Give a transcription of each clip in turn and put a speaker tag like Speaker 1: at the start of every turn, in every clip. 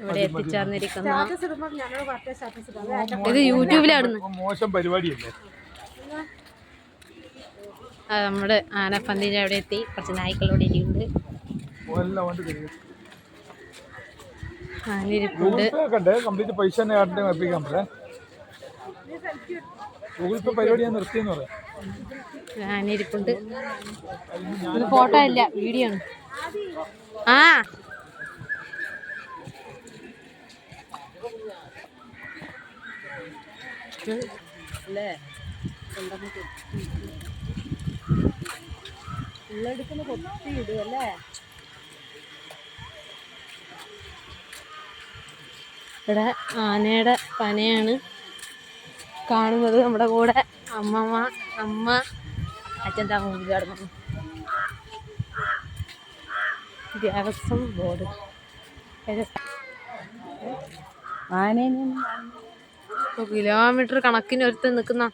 Speaker 1: ഇവിടെ എത്തിച്ചേർന്നിരിക്കുന്ന ഇത് യൂട്യൂബിലാടുന്നു.
Speaker 2: മോശം പരിപാടിയല്ലേ.
Speaker 1: നമ്മുടെ ആനപ്പന്തിൻ്റെ അവിടെ എത്തി. കുറച്ച് നായ്ക്കളോടെ ഇരിക്കുന്നുണ്ട്. ആനിരിപ്പുണ്ട്.
Speaker 2: പൈസ ഗൂഗിൾ പേ പരിപാടി ഞാൻ നിർത്തിയെന്ന് പറയാം.
Speaker 1: ആനിരിപ്പുണ്ട്. ഇത് ഫോട്ടോ അല്ല, വീഡിയോ ആണ്. ആ അല്ലേ ഉള്ളെടുക്കുന്ന കൊത്തി ഇടുവല്ലേ. ഇവിടെ ആനയുടെ പനയാണ് കാണുന്നത്. നമ്മുടെ കൂടെ അമ്മ അച്ഛൻ മുമ്പിൽ കിടന്നു. ദേവസ്വം ബോർഡ് കിലോമീറ്റർ കണക്കിന് ഒരുത്ത് നിൽക്കുന്ന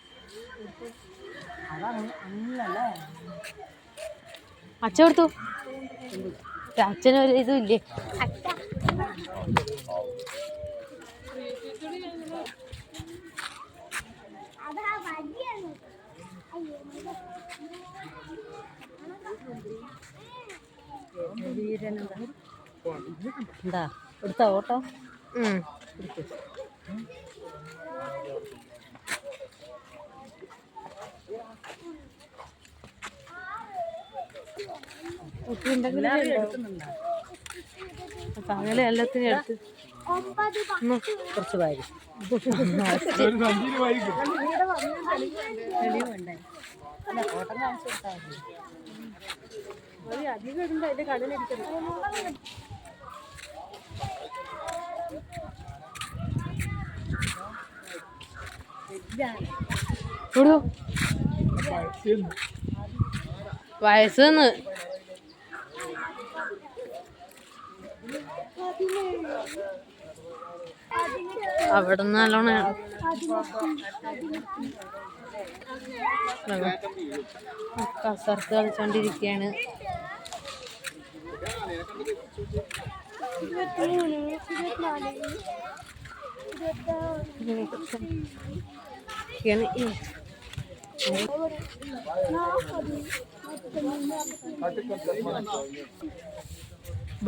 Speaker 1: അച്ഛ കൊടുത്തു. അച്ഛനൊരു ഇതും ഇല്ലേ. എന്താ എടുത്ത ഓട്ടോ പകല് എല്ലാത്തിനും എടുത്ത് കുറച്ച് വാരി ഓട്ടം കാണിച്ചു കൊടുത്താൽ മതി. അധികം ഇടുമ്പോ അതിന്റെ കടലടിക്കണം. വയസ്സെന്ന് അവിടെ നിന്ന് നല്ലോണം കസർത്ത് കളിച്ചോണ്ടിരിക്കുകയാണ്.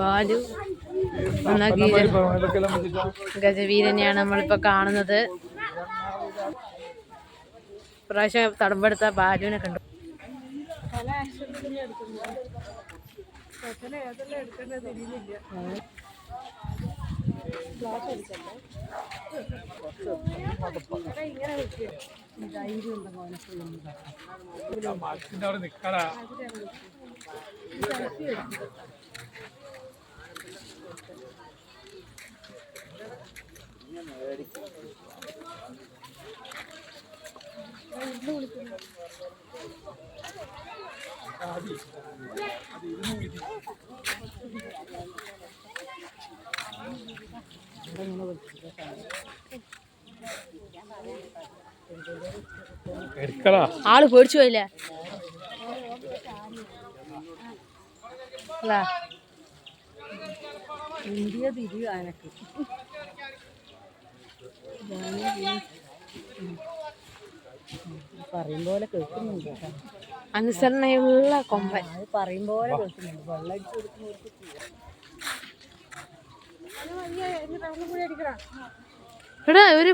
Speaker 1: ബാലു എന്ന ഗജവീരനെയാണ് നമ്മളിപ്പോ കാണുന്നത്. പ്രാവശ്യം തടമ്പെടുത്ത ബാലുവിനെ കണ്ടു. ആള് പേടിച്ചു പോയില്ലേ. ഇന്ത്യ തിരികെ ആനക്ക് പറയും പോലെ കേൾക്കുന്നുണ്ട്. അനുസരണയുള്ള കൊമ്പൻ അത് പറയും പോലെ കേൾക്കുന്നുണ്ട്. വെള്ളം അടിച്ചു കൊടുക്കുന്നവർക്ക് ഇവിടെ ഒരു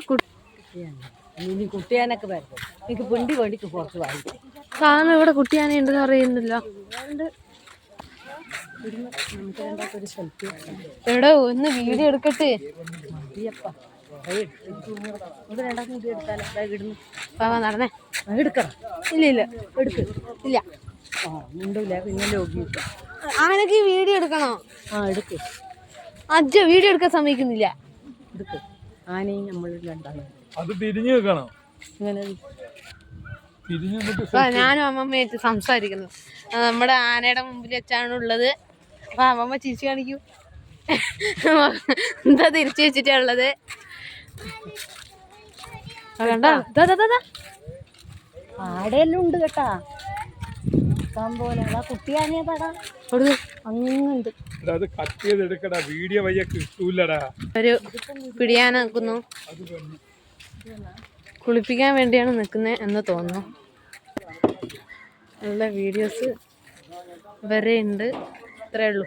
Speaker 1: കുട്ടിയാനൊക്കെ വരും. എനിക്ക് പിണ്ടി വേണ്ടിക്ക് പുറത്ത് വാങ്ങിക്കും. സാധനം ഇവിടെ കുട്ടിയാന ഉണ്ടെന്ന് പറയുന്നില്ല. നമുക്ക് രണ്ടാത്തൊരു സെൽഫി എവിടെ ഒന്ന് വീഡിയോ എടുക്കട്ടെ. നടന്നേ എടുക്കണം. ഇല്ല എടുക്ക്. ഇല്ല മിണ്ടില്ല. പിന്നെ ലോഗി ആനക്ക് വീഡിയോ എടുക്കണോ? എടുക്ക്. അജ്ജ വീഡിയോ എടുക്കാൻ സമ്മതിക്കുന്നില്ല. എടുക്ക്. ആനയും നമ്മൾ രണ്ടാണ്.
Speaker 2: അത് തിരിഞ്ഞു വെക്കണം.
Speaker 1: ഞാനും അമ്മമ്മയായിട്ട് സംസാരിക്കുന്നു. നമ്മുടെ ആനയുടെ മുമ്പിൽ വെച്ചാണ് ഉള്ളത്. അപ്പൊ അമ്മമ്മ ചിരിച്ചു കാണിക്കൂ. എന്താ തിരിച്ചു വെച്ചിട്ടുള്ളത്? ആടെയെല്ലാം ഉണ്ട് കേട്ടാ. പോലെ കുട്ടിയാനേ പടാ അങ്ങുണ്ട്.
Speaker 2: എടാ അത് കട്ട് ചെയ്തെടുക്കടാ, വീഡിയോ വയ്യ കിട്ടൂലടാ.
Speaker 1: ഒരു പിടിയാൻ നിൽക്കുന്നു.
Speaker 2: അത് തന്നെ.
Speaker 1: കുളിപ്പിക്കാൻ വേണ്ടിയാണ് നിൽക്കുന്നത് എന്ന് തോന്നുന്നു. നല്ല വീഡിയോസ് വരെ ഉണ്ട്. ഇത്രയേ ഉള്ളൂ.